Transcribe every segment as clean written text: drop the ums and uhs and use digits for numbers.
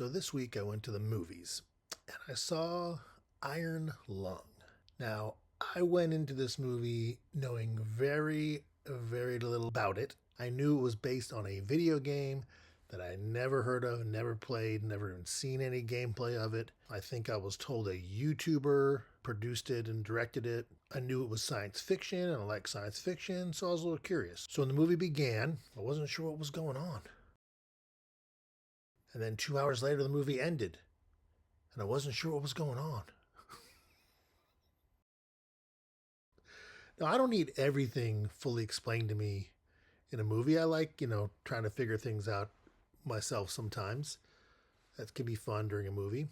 So this week I went to the movies and I saw Iron Lung. Now, I went into this movie knowing very little about it. I knew it was based on a video game that I never heard of, never played, never even seen any gameplay of it. I think I was told a YouTuber produced it and directed it. I knew it was science fiction and I like science fiction, so I was a little curious. So when the movie began, I wasn't sure what was going on. And then 2 hours later, the movie ended, and I wasn't sure what was going on. Now, I don't need everything fully explained to me in a movie. I like, trying to figure things out myself sometimes. That can be fun during a movie.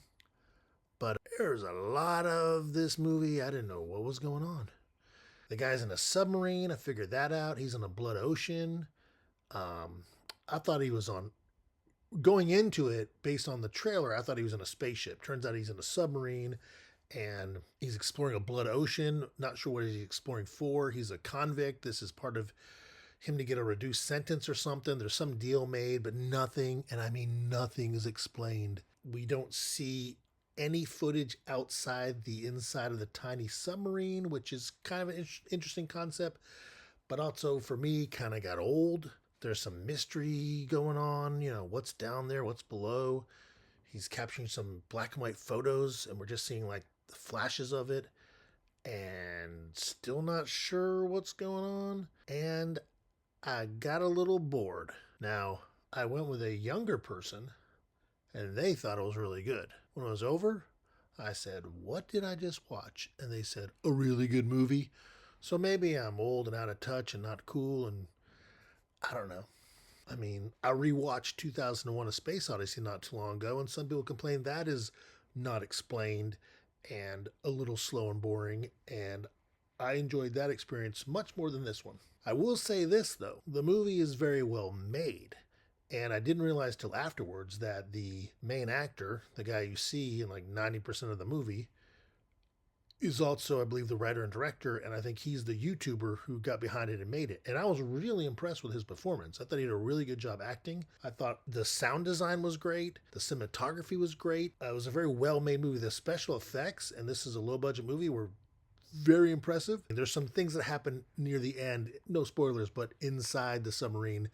But there's a lot of this movie, I didn't know what was going on. The guy's in a submarine. I figured that out. He's in a blood ocean. I thought he was on going into it, based on the trailer, I thought he was in a spaceship. Turns out he's in a submarine and he's exploring a blood ocean. Not sure what he's exploring for. He's a convict. This is part of him to get a reduced sentence or something. There's some deal made, but nothing, and I mean nothing, is explained. We don't see any footage outside the inside of the tiny submarine, which is kind of an interesting concept, but also for me kind of got old. There's some mystery going on, what's down there, what's below. He's capturing some black and white photos, and we're just seeing like the flashes of it, and still not sure what's going on. And I got a little bored. Now, I went with a younger person, and they thought it was really good. When it was over, I said, "What did I just watch?" And they said, "A really good movie." So maybe I'm old and out of touch and not cool, and I don't know. I mean, I rewatched 2001: A Space Odyssey not too long ago, and some people complain that is not explained and a little slow and boring, and I enjoyed that experience much more than this one. I will say this, though. The movie is very well made, and I didn't realize till afterwards that the main actor, the guy you see in like 90% of the movie, is also, I believe, the writer and director, and I think he's the YouTuber who got behind it and made it. And I was really impressed with his performance. I thought he did a really good job acting. I thought the sound design was great. The cinematography was great. It was a very well-made movie. The special effects, and this is a low-budget movie, were very impressive. There's some things that happen near the end, no spoilers, but inside the submarine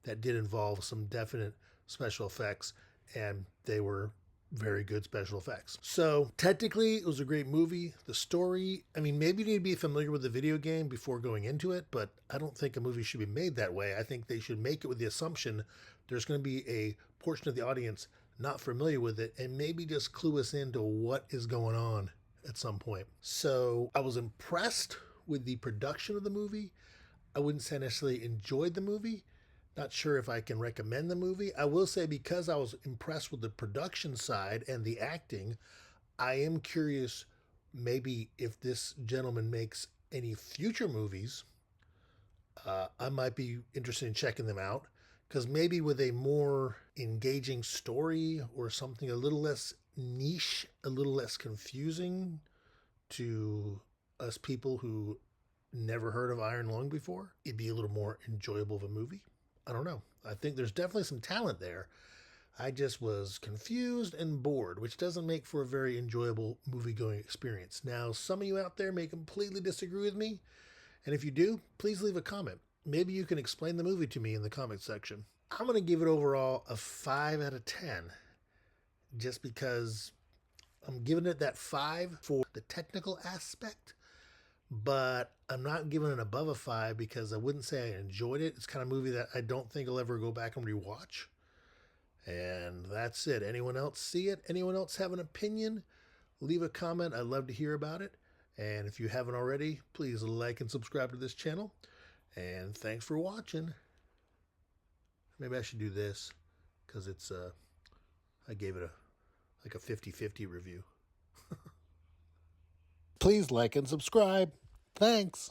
that did involve some definite special effects, and they were very good special effects. So technically it was a great movie. The story, I mean, maybe you need to be familiar with the video game before going into it, but I don't think a movie should be made that way. I think they should make it with the assumption there's going to be a portion of the audience not familiar with it, and maybe just clue us into what is going on at some point. So I was impressed with the production of the movie. I wouldn't say necessarily enjoyed the movie. Not sure if I can recommend the movie. I will say, because I was impressed with the production side and the acting, I am curious maybe if this gentleman makes any future movies. I might be interested in checking them out, because maybe with a more engaging story or something a little less niche, a little less confusing to us people who never heard of Iron Lung before, it'd be a little more enjoyable of a movie. I don't know. I think there's definitely some talent there. I just was confused and bored, which doesn't make for a very enjoyable movie-going experience. Now, some of you out there may completely disagree with me, and if you do, please leave a comment. Maybe you can explain the movie to me in the comment section. I'm going to give it overall a 5 out of 10, just because I'm giving it that 5 for the technical aspect, but I'm not giving it above a 5 because I wouldn't say I enjoyed it. It's kind of a movie that I don't think I'll ever go back and rewatch. And that's it. Anyone else see it? Anyone else have an opinion? Leave a comment. I'd love to hear about it. And if you haven't already, please like and subscribe to this channel. And thanks for watching. Maybe I should do this because it's I gave it a 50-50 review. Please like and subscribe. Thanks.